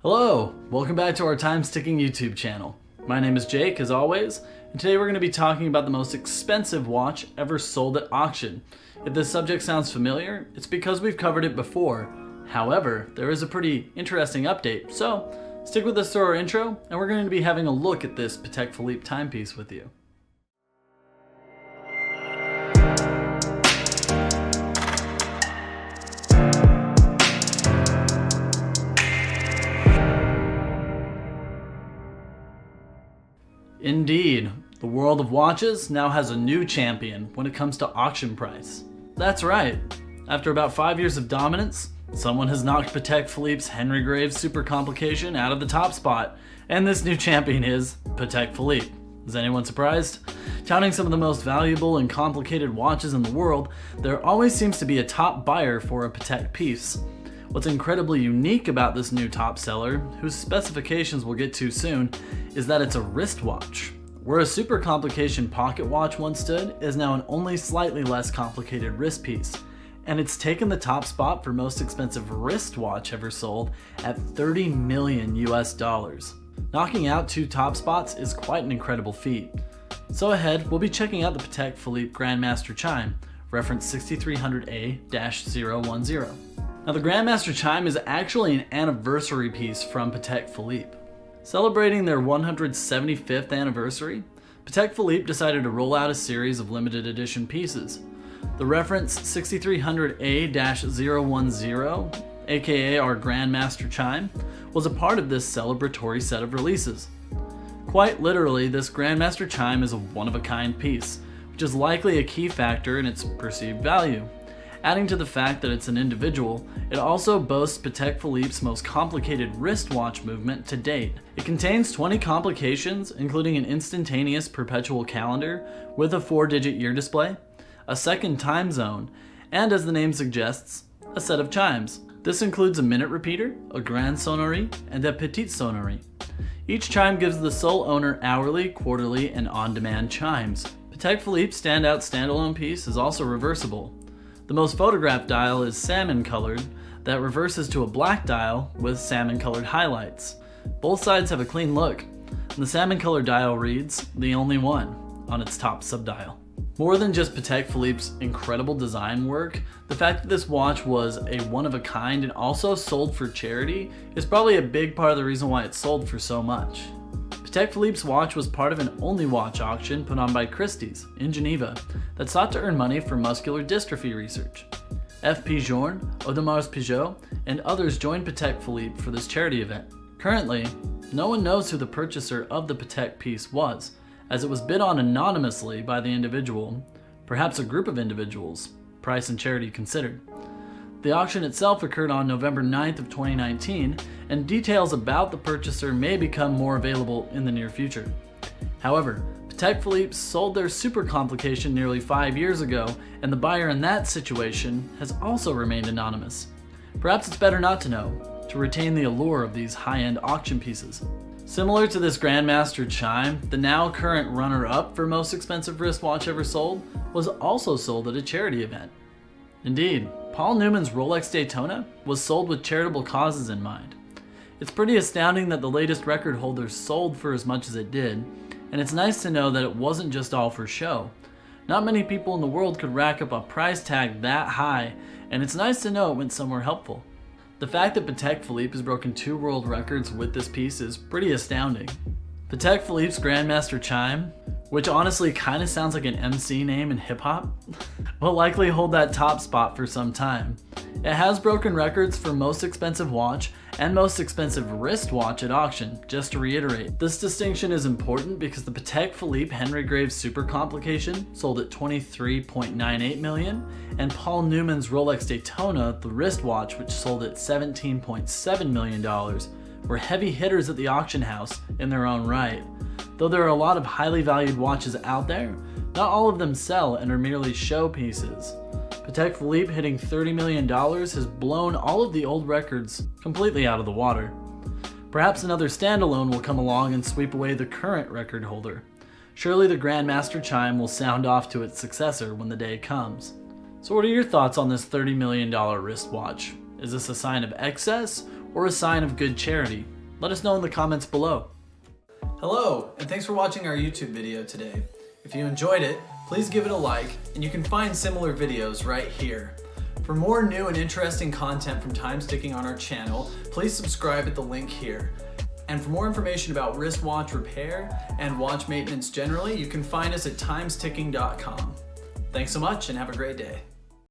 Hello, welcome back to our time-sticking YouTube channel. My name is Jake, as always, and today we're going to be talking about the most expensive watch ever sold at auction. If this subject sounds familiar, it's because we've covered it before. However, there is a pretty interesting update, so stick with us through our intro, and we're going to be having a look at this Patek Philippe timepiece with you. Indeed, the world of watches now has a new champion when it comes to auction price. That's right, after about 5 years of dominance, someone has knocked Patek Philippe's Henry Graves Supercomplication out of the top spot, and this new champion is Patek Philippe. Is anyone surprised? Touting some of the most valuable and complicated watches in the world, there always seems to be a top buyer for a Patek piece. What's incredibly unique about this new top seller, whose specifications we'll get to soon, is that it's a wristwatch. Where a Supercomplication pocket watch once stood is now an only slightly less complicated wrist piece, and it's taken the top spot for most expensive wristwatch ever sold at $30 million US. Knocking out two top spots is quite an incredible feat. So ahead, we'll be checking out the Patek Philippe Grandmaster Chime, reference 6300A-010. Now the Grandmaster Chime is actually an anniversary piece from Patek Philippe. Celebrating their 175th anniversary, Patek Philippe decided to roll out a series of limited edition pieces. The reference 6300A-010, aka our Grandmaster Chime, was a part of this celebratory set of releases. Quite literally, this Grandmaster Chime is a one-of-a-kind piece, which is likely a key factor in its perceived value. Adding to the fact that it's an individual, it also boasts Patek Philippe's most complicated wristwatch movement to date. It contains 20 complications, including an instantaneous perpetual calendar with a 4-digit year display, a second time zone, and as the name suggests, a set of chimes. This includes a minute repeater, a grand sonnerie, and a petite sonnerie. Each chime gives the sole owner hourly, quarterly, and on-demand chimes. Patek Philippe's standout standalone piece is also reversible. The most photographed dial is salmon colored, that reverses to a black dial with salmon colored highlights. Both sides have a clean look, and the salmon colored dial reads, "The Only One," on its top subdial. More than just Patek Philippe's incredible design work, the fact that this watch was a one-of-a-kind and also sold for charity is probably a big part of the reason why it sold for so much. Patek Philippe's watch was part of an only watch auction put on by Christie's in Geneva that sought to earn money for muscular dystrophy research. F.P. Journe, Audemars Piguet, and others joined Patek Philippe for this charity event. Currently, no one knows who the purchaser of the Patek piece was, as it was bid on anonymously by the individual, perhaps a group of individuals, price and charity considered. The auction itself occurred on November 9th of 2019, and details about the purchaser may become more available in the near future. However, Patek Philippe sold their Supercomplication nearly 5 years ago, and the buyer in that situation has also remained anonymous. Perhaps it's better not to know, to retain the allure of these high-end auction pieces. Similar to this Grandmaster Chime, the now current runner-up for most expensive wristwatch ever sold was also sold at a charity event. Indeed, Paul Newman's Rolex Daytona was sold with charitable causes in mind. It's pretty astounding that the latest record holder sold for as much as it did, and it's nice to know that it wasn't just all for show. Not many people in the world could rack up a price tag that high, and it's nice to know it went somewhere helpful. The fact that Patek Philippe has broken 2 world records with this piece is pretty astounding. Patek Philippe's Grandmaster Chime, which honestly kind of sounds like an MC name in hip-hop, will likely hold that top spot for some time. It has broken records for most expensive watch and most expensive wristwatch at auction, just to reiterate. This distinction is important because the Patek Philippe Henry Graves Supercomplication sold at $23.98 million, and Paul Newman's Rolex Daytona, the wristwatch, which sold at $17.7 million, were heavy hitters at the auction house in their own right. Though there are a lot of highly valued watches out there, not all of them sell and are merely show pieces. Patek Philippe hitting $30 million has blown all of the old records completely out of the water. Perhaps another standalone will come along and sweep away the current record holder. Surely the Grandmaster Chime will sound off to its successor when the day comes. So what are your thoughts on this $30 million wristwatch? Is this a sign of excess, or a sign of good charity? Let us know in the comments below. Hello, and thanks for watching our YouTube video today. If you enjoyed it, please give it a like, and you can find similar videos right here. For more new and interesting content from time sticking on our channel, please subscribe at the link here. And for more information about wristwatch repair and watch maintenance generally, you can find us at timesticking.com. Thanks so much and have a great day.